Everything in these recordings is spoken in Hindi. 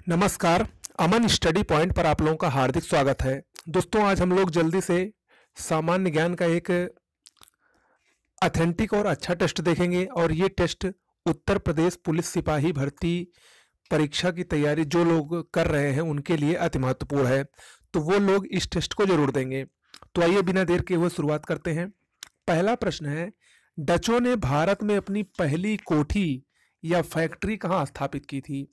नमस्कार। अमन स्टडी पॉइंट पर आप लोगों का हार्दिक स्वागत है। दोस्तों, आज हम लोग जल्दी से सामान्य ज्ञान का एक ऑथेंटिक और अच्छा टेस्ट देखेंगे और ये टेस्ट उत्तर प्रदेश पुलिस सिपाही भर्ती परीक्षा की तैयारी जो लोग कर रहे हैं उनके लिए अति महत्वपूर्ण है, तो वो लोग इस टेस्ट को जरूर देंगे। तो आइए बिना देर के हुए शुरुआत करते हैं। पहला प्रश्न है, डचों ने भारत में अपनी पहली कोठी या फैक्ट्री कहाँ स्थापित की थी?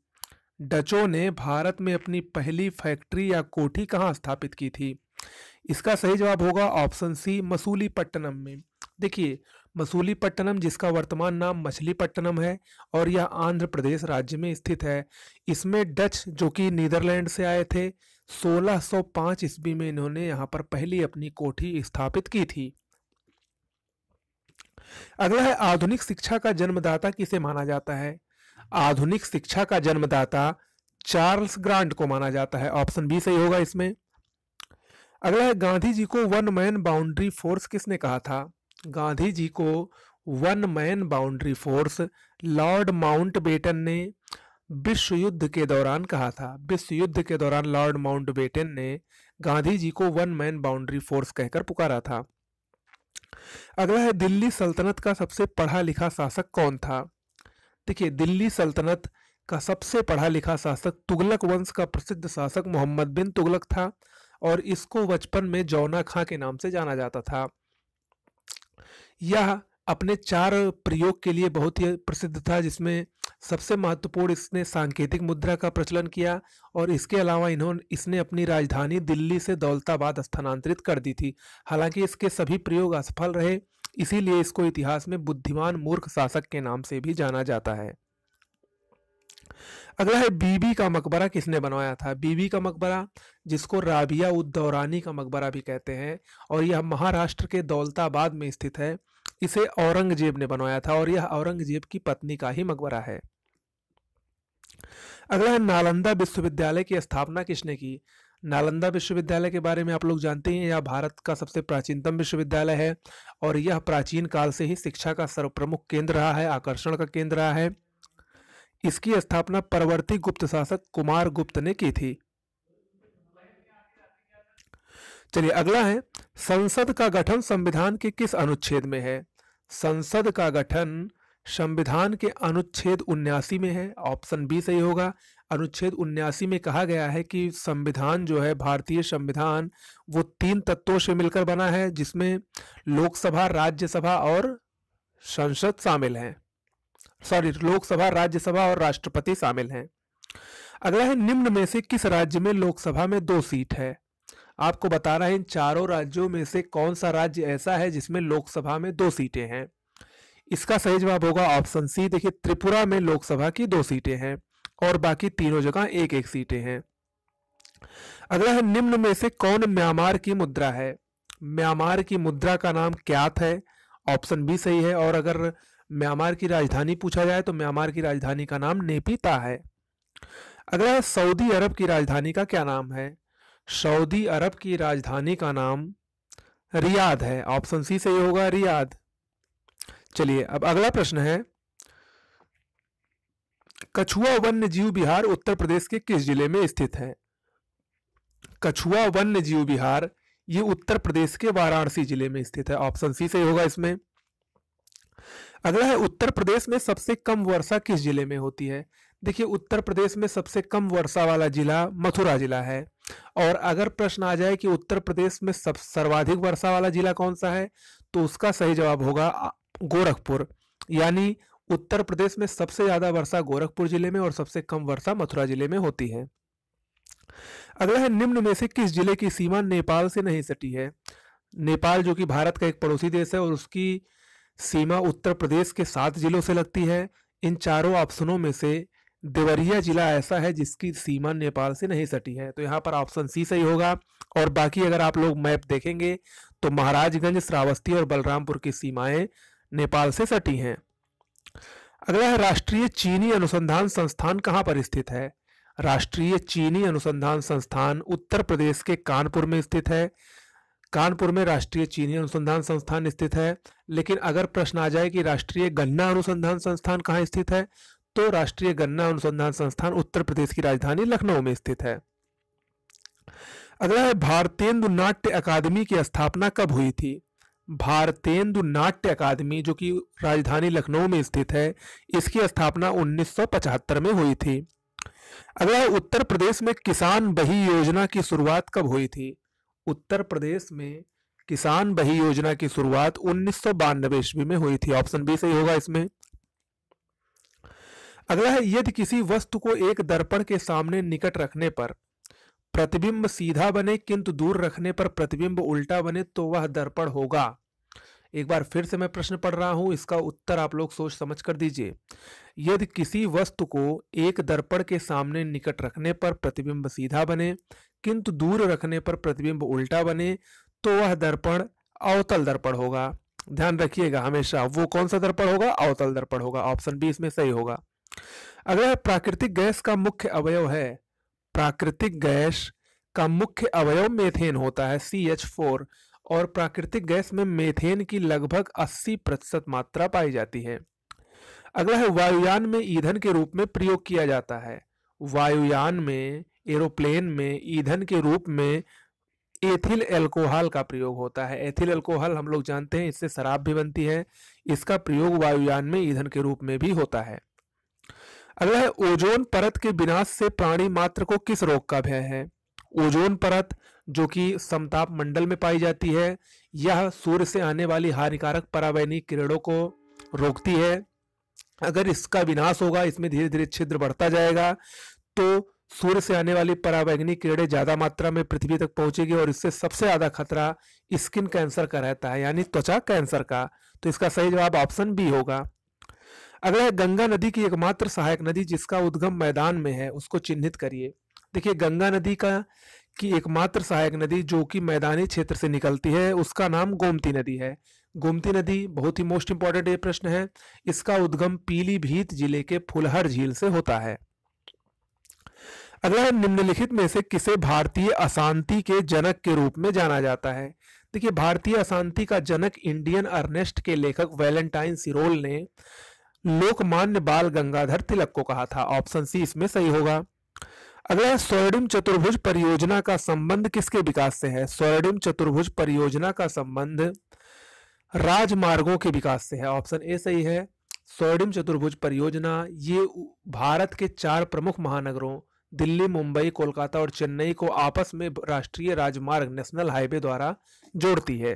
डचों ने भारत में अपनी पहली फैक्ट्री या कोठी कहाँ स्थापित की थी? इसका सही जवाब होगा ऑप्शन सी, मसूलीपट्टनम में। देखिए, मसूलीपट्टनम जिसका वर्तमान नाम मछलीपट्टनम है और यह आंध्र प्रदेश राज्य में स्थित है। इसमें डच जो कि नीदरलैंड से आए थे, 1605 ईस्वी में इन्होंने यहाँ पर पहली अपनी कोठी स्थापित की थी। अगला है, आधुनिक शिक्षा का जन्मदाता किसे माना जाता है? आधुनिक शिक्षा का जन्मदाता चार्ल्स ग्रांट को माना जाता है। ऑप्शन बी सही होगा इसमें। अगला है, गांधी जी को वन मैन बाउंड्री फोर्स किसने कहा था? गांधी जी को one man boundary force Lord Mountbatten ने विश्व युद्ध के दौरान कहा था। विश्व युद्ध के दौरान लॉर्ड माउंटबेटन ने गांधी जी को वन मैन बाउंड्री फोर्स कहकर पुकारा था। अगला है, दिल्ली सल्तनत का सबसे पढ़ा लिखा शासक कौन था? देखिए, दिल्ली सल्तनत का सबसे पढ़ा लिखा शासक तुगलक वंश का प्रसिद्ध शासक मोहम्मद बिन तुगलक था और इसको बचपन में जौना खां के नाम से जाना जाता था। यह अपने 4 प्रयोग के लिए बहुत ही प्रसिद्ध था, जिसमें सबसे महत्वपूर्ण इसने सांकेतिक मुद्रा का प्रचलन किया और इसके अलावा इसने अपनी राजधानी दिल्ली से दौलताबाद स्थानांतरित कर दी थी। हालांकि इसके सभी प्रयोग असफल रहे, इसीलिए इसको इतिहास में बुद्धिमान मूर्ख शासक के नाम से भी जाना जाता है। अगला है, बीबी का मकबरा किसने बनवाया था? बीबी का मकबरा, जिसको राबिया उद दौरानी का मकबरा भी कहते हैं और यह महाराष्ट्र के दौलताबाद में स्थित है, इसे औरंगजेब ने बनवाया था और यह औरंगजेब की पत्नी का ही मकबरा है। अगला है, नालंदा विश्वविद्यालय की स्थापना किसने की? नालंदा विश्वविद्यालय के बारे में आप लोग जानते हैं, यह भारत का सबसे प्राचीनतम विश्वविद्यालय है और यह प्राचीन काल से ही शिक्षा का सर्वप्रमुख केंद्र रहा है, आकर्षण का केंद्र रहा है। इसकी स्थापना परवर्ती गुप्त शासक कुमार गुप्त ने की थी। चलिए, अगला है, संसद का गठन संविधान के किस अनुच्छेद में है? संसद का गठन संविधान के अनुच्छेद 79 में है। ऑप्शन बी सही होगा। अनुच्छेद 79 में कहा गया है कि संविधान जो है, भारतीय संविधान, वो 3 तत्वों से मिलकर बना है, जिसमें लोकसभा, राज्यसभा और संसद शामिल हैं। लोकसभा, राज्यसभा और राष्ट्रपति शामिल हैं। अगला है, निम्न में से किस राज्य में लोकसभा में 2 सीट है? आपको बता रहा है इन चारों राज्यों में से कौन सा राज्य ऐसा है जिसमें लोकसभा में 2 सीटें हैं। इसका सही जवाब होगा ऑप्शन सी। देखिए, त्रिपुरा में लोकसभा की 2 सीटें हैं और बाकी तीनों जगह 1-1 सीटें हैं। अगला है, निम्न में से कौन म्यांमार की मुद्रा है? म्यांमार की मुद्रा का नाम क्यात है। ऑप्शन बी सही है। और अगर म्यांमार की राजधानी पूछा जाए तो म्यांमार की राजधानी का नाम नेपीता है। अगला है, सऊदी अरब की राजधानी का क्या नाम है? सऊदी अरब की राजधानी का नाम रियाद है। ऑप्शन सी सही होगा, रियाद। चलिए, अब अगला प्रश्न है, कछुआ वन्य जीव विहार उत्तर प्रदेश के किस जिले में स्थित है? कछुआ वन्य जीव विहार ये उत्तर प्रदेश के वाराणसी जिले में स्थित है। ऑप्शन सी सही होगा इसमें। अगला है, उत्तर प्रदेश में सबसे कम वर्षा किस जिले में होती है? देखिए, उत्तर प्रदेश में सबसे कम वर्षा वाला जिला मथुरा जिला है। और अगर प्रश्न आ जाए कि उत्तर प्रदेश में सर्वाधिक वर्षा वाला जिला कौन सा है, तो उसका सही जवाब होगा गोरखपुर। यानी उत्तर प्रदेश में सबसे ज्यादा वर्षा गोरखपुर जिले में और सबसे कम वर्षा मथुरा जिले में होती है। अगला है, निम्न में से किस जिले की सीमा नेपाल से नहीं सटी है? नेपाल जो कि भारत का एक पड़ोसी देश है और उसकी सीमा उत्तर प्रदेश के 7 जिलों से लगती है। इन चारों ऑप्शनों में से देवरिया जिला ऐसा है जिसकी सीमा नेपाल से नहीं सटी है, तो यहाँ पर ऑप्शन सी सही होगा। और बाकी अगर आप लोग मैप देखेंगे तो महाराजगंज, श्रावस्ती और बलरामपुर की सीमाएं नेपाल से सटी हैं। अगला है, राष्ट्रीय चीनी अनुसंधान संस्थान कहाँ पर स्थित है? राष्ट्रीय चीनी अनुसंधान संस्थान उत्तर प्रदेश के कानपुर में स्थित है। कानपुर में राष्ट्रीय चीनी अनुसंधान संस्थान स्थित है। लेकिन अगर प्रश्न आ जाए कि राष्ट्रीय गन्ना अनुसंधान संस्थान कहाँ स्थित है, तो राष्ट्रीय गन्ना अनुसंधान संस्थान उत्तर प्रदेश की राजधानी लखनऊ में स्थित है। अगला है, भारतेंदु नाट्य अकादमी की स्थापना कब हुई थी? भारतेंदु नाट्य अकादमी जो कि राजधानी लखनऊ में स्थित है, इसकी स्थापना 1975 में हुई थी। अगला है, उत्तर प्रदेश में किसान बही योजना की शुरुआत कब हुई थी? उत्तर प्रदेश में किसान बही योजना की शुरुआत 1992 ईस्वी में हुई थी। ऑप्शन बी सही होगा इसमें। अगला है, यदि किसी वस्तु को एक दर्पण के सामने निकट रखने पर प्रतिबिंब सीधा बने किंतु दूर रखने पर प्रतिबिंब उल्टा बने तो वह दर्पण होगा। एक बार फिर से मैं प्रश्न पढ़ रहा हूं, इसका उत्तर आप लोग सोच समझ कर दीजिए। यदि किसी वस्तु को एक दर्पण के सामने निकट रखने पर प्रतिबिंब सीधा बने किंतु दूर रखने पर प्रतिबिंब उल्टा बने तो वह दर्पण अवतल दर्पण होगा। ध्यान रखिएगा हमेशा, वो कौन सा दर्पण होगा? अवतल दर्पण होगा। ऑप्शन बी इसमें सही होगा। अगला, प्राकृतिक गैस का मुख्य अवयव है। प्राकृतिक गैस का मुख्य अवयव मेथेन होता है, CH4, और प्राकृतिक गैस में मेथेन की लगभग 80% मात्रा पाई जाती है। अगला है, वायुयान में ईंधन के रूप में प्रयोग किया जाता है। वायुयान में, एरोप्लेन में ईंधन के रूप में एथिल अल्कोहल का प्रयोग होता है। एथिल अल्कोहल हम लोग जानते हैं, इससे शराब भी बनती है। इसका प्रयोग वायुयान में ईंधन के रूप में भी होता है। अगला है, ओजोन परत के विनाश से प्राणी मात्र को किस रोग का भय है? ओजोन परत जो कि समताप मंडल में पाई जाती है, यह सूर्य से आने वाली हानिकारक पराबैंगनी किरणों को रोकती है। अगर इसका विनाश होगा, इसमें धीरे धीरे छिद्र बढ़ता जाएगा, तो सूर्य से आने वाली पराबैंगनी किरणें ज्यादा मात्रा में पृथ्वी तक पहुंचेगी और इससे सबसे ज्यादा खतरा स्किन कैंसर का रहता है, यानी त्वचा कैंसर का। तो इसका सही जवाब ऑप्शन बी होगा। अगला है, गंगा नदी की एकमात्र सहायक नदी जिसका उद्गम मैदान में है, उसको चिन्हित करिए। देखिए, गंगा नदी की एकमात्र सहायक नदी जो कि मैदानी क्षेत्र से निकलती है, उसका नाम गोमती नदी है। गोमती नदी बहुत ही मोस्ट इंपॉर्टेंट ये प्रश्न है। इसका उद्गम पीलीभीत जिले के फुलहर झील से होता है। अगला है, निम्नलिखित में से किसे भारतीय अशांति के जनक के रूप में जाना जाता है? देखिए, भारतीय अशांति का जनक इंडियन अर्नेस्ट के लेखक वैलेंटाइन सिरोल ने लोकमान्य बाल गंगाधर तिलक को कहा था। ऑप्शन सी इसमें सही होगा। अगला, स्वर्णिम चतुर्भुज परियोजना का संबंध किसके विकास से है? स्वर्णिम चतुर्भुज परियोजना का संबंध राजमार्गों के विकास से है। ऑप्शन ए सही है। स्वर्णिम चतुर्भुज परियोजना ये भारत के 4 प्रमुख महानगरों दिल्ली, मुंबई, कोलकाता और चेन्नई को आपस में राष्ट्रीय राजमार्ग नेशनल हाईवे द्वारा जोड़ती है।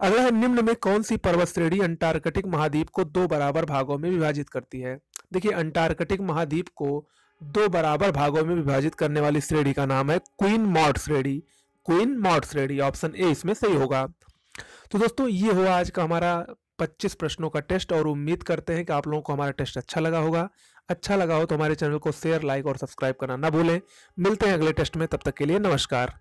अगला है, निम्न में कौन सी पर्वत श्रेणी अंटार्कटिक महाद्वीप को 2 बराबर भागों में विभाजित करती है? देखिए, अंटार्कटिक महाद्वीप को 2 बराबर भागों में विभाजित करने वाली श्रेणी का नाम है क्वीन मॉड श्रेणी। क्वीन मॉड श्रेणी, ऑप्शन ए इसमें सही होगा। तो दोस्तों, ये हुआ आज का हमारा 25 प्रश्नों का टेस्ट और उम्मीद करते हैं कि आप लोगों को हमारा टेस्ट अच्छा लगा होगा। अच्छा लगा हो तो हमारे चैनल को शेयर, लाइक और सब्सक्राइब करना ना भूलें। मिलते हैं अगले टेस्ट में, तब तक के लिए नमस्कार।